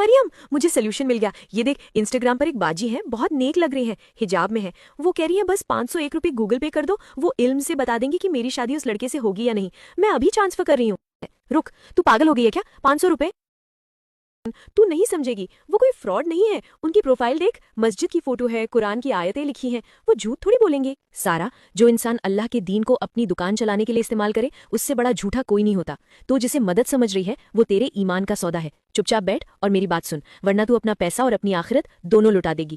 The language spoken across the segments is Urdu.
مریم مجھے سلوشن مل گیا، یہ دیکھ انسٹاگرام پر ایک باجی ہے، بہت نیک لگ رہی ہیں، حجاب میں ہے، وہ کہہ رہی ہے بس 501 روپے گوگل پے کر دو، وہ علم سے بتا دیں گی کہ میری شادی اس لڑکے سے ہوگی یا نہیں، میں ابھی ٹرانسفر کر رہی ہوں۔ رک، تو پاگل ہو گئی ہے کیا؟ 500 روپے تو نہیں سمجھے گی، وہ کوئی فراڈ نہیں ہے، ان کی پروفائل دیکھ، مسجد کی فوٹو ہے، قرآن کی آیتیں لکھی ہیں، وہ جھوٹ تھوڑی بولیں گے۔ سارا، جو انسان اللہ کے دین کو اپنی دکان چلانے کے لیے استعمال کرے اس سے بڑا جھوٹا کوئی نہیں ہوتا، تو جسے مدد سمجھ رہی ہے وہ تیرے ایمان کا سودا ہے۔ چپ چاپ بیٹھ اور میری بات سن، ورنہ تو اپنا پیسہ اور اپنی آخرت دونوں لٹا دے گی۔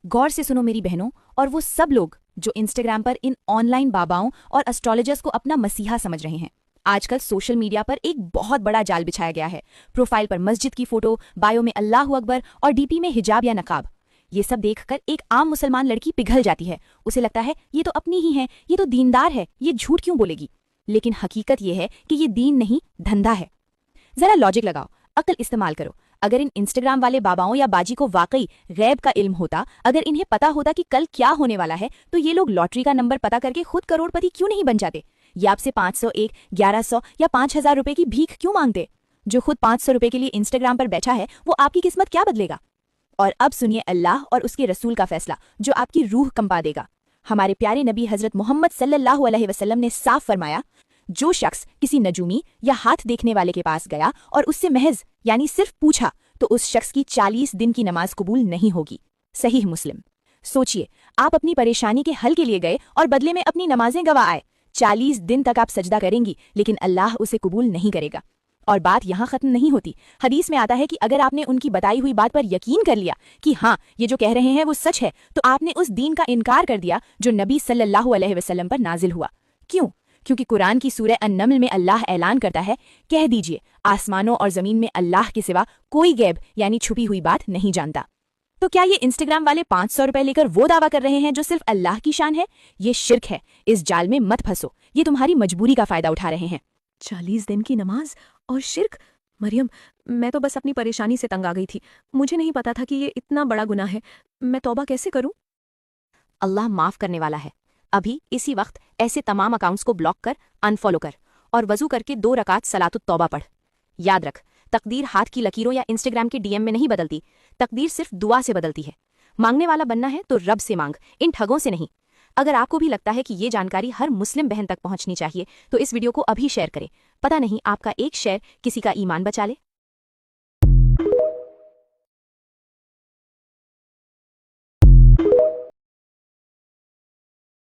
غور سے سنو میری بہنوں اور وہ سب لوگ جو Instagram per in on line باباؤں اور اسٹرالوجرز کو اپنا مسیحا سمجھ رہے ہیں۔ آج کل سوشل میڈیا پر ایک بہت بڑا جال بچھایا گیا ہے، پروفائل پر مسجد کی فوٹو، بایو میں اللہ اکبر اور ڈی پی میں حجاب یا نقاب۔ یہ سب دیکھ کر ایک عام مسلمان لڑکی پگھل جاتی ہے، اسے لگتا ہے یہ تو اپنی ہی ہے، یہ تو دیندار ہے، یہ جھوٹ کیوں بولے گی؟ لیکن حقیقت یہ ہے کہ یہ دین نہیں، دھندا ہے۔ ذرا لاجک لگاؤ، عقل استعمال کرو۔ اگر ان انسٹاگرام والے باباؤں یا باجی کو واقعی غیب کا علم ہوتا، اگر انہیں پتا ہوتا کہ کل کیا ہونے والا ہے، تو یہ لوگ لاٹری کا نمبر پتا کر کے خود کروڑ پتی کیوں نہیں بن جاتے؟ یہ آپ سے 501، 1100 یا 5000 روپے کی بھیک کیوں مانگتے؟ جو خود 500 روپے کے لیے انسٹاگرام پر بیٹھا ہے وہ آپ کی قسمت کیا بدلے گا؟ اور اب سنیے اللہ اور اس کے رسول کا فیصلہ جو آپ کی روح کمپا دے گا۔ ہمارے پیارے نبی حضرت محمد صلی اللہ علیہ وسلم نے صاف فرمایا، جو شخص کسی نجومی یا ہاتھ دیکھنے والے کے پاس گیا اور اس سے محض یعنی صرف پوچھا تو اس شخص کی 40 دن کی نماز قبول نہیں ہوگی۔ صحیح مسلم۔ سوچئے، آپ اپنی پریشانی کے حل کے لیے گئے اور بدلے میں اپنی نمازیں گوا آئے، 40 دن تک آپ سجدہ کریں گی لیکن اللہ اسے قبول نہیں کرے گا۔ اور بات یہاں ختم نہیں ہوتی، حدیث میں آتا ہے کہ اگر آپ نے ان کی بتائی ہوئی بات پر یقین کر لیا کہ ہاں یہ جو کہہ رہے ہیں وہ سچ ہے، تو آپ نے اس دین کا انکار کر دیا جو نبی صلی اللہ علیہ وسلم پر نازل ہوا۔ کیوں؟ کیونکہ قرآن کی سورہ النمل میں اللہ اعلان کرتا ہے، کہہ دیجئے آسمانوں اور زمین میں اللہ کے سوا کوئی غیب یعنی چھپی ہوئی بات نہیں جانتا۔ تو کیا یہ انسٹاگرام والے 500 روپے لے کر وہ دعویٰ کر رہے ہیں جو صرف اللہ کی شان ہے؟ یہ شرک ہے، اس جال میں مت پھنسو، یہ تمہاری مجبوری کا فائدہ اٹھا رہے ہیں۔ 40 دن کی نماز اور شرک؟ مریم، میں تو بس اپنی پریشانی سے تنگ آ گئی تھی، مجھے نہیں پتا تھا کہ یہ اتنا بڑا گناہ ہے، میں توبہ کیسے کروں؟ اللہ معاف کرنے والا ہے۔ ابھی اسی وقت ایسے تمام اکاؤنٹس کو بلاک کر، انفالو کر اور وضو کر کے 2 رکعت صلاۃ التوبہ پڑھ۔ یاد رکھ، تقدیر ہاتھ کی لکیروں یا انسٹاگرام کے ڈی ایم میں نہیں بدلتی، تقدیر صرف دعا سے بدلتی ہے۔ مانگنے والا بننا ہے تو رب سے مانگ، ان ٹھگوں سے نہیں۔ اگر آپ کو بھی لگتا ہے کہ یہ جانکاری ہر مسلم بہن تک پہنچنی چاہیے تو اس ویڈیو کو ابھی شیئر کریں، پتہ نہیں آپ کا ایک شیئر کسی کا ایمان بچا لے۔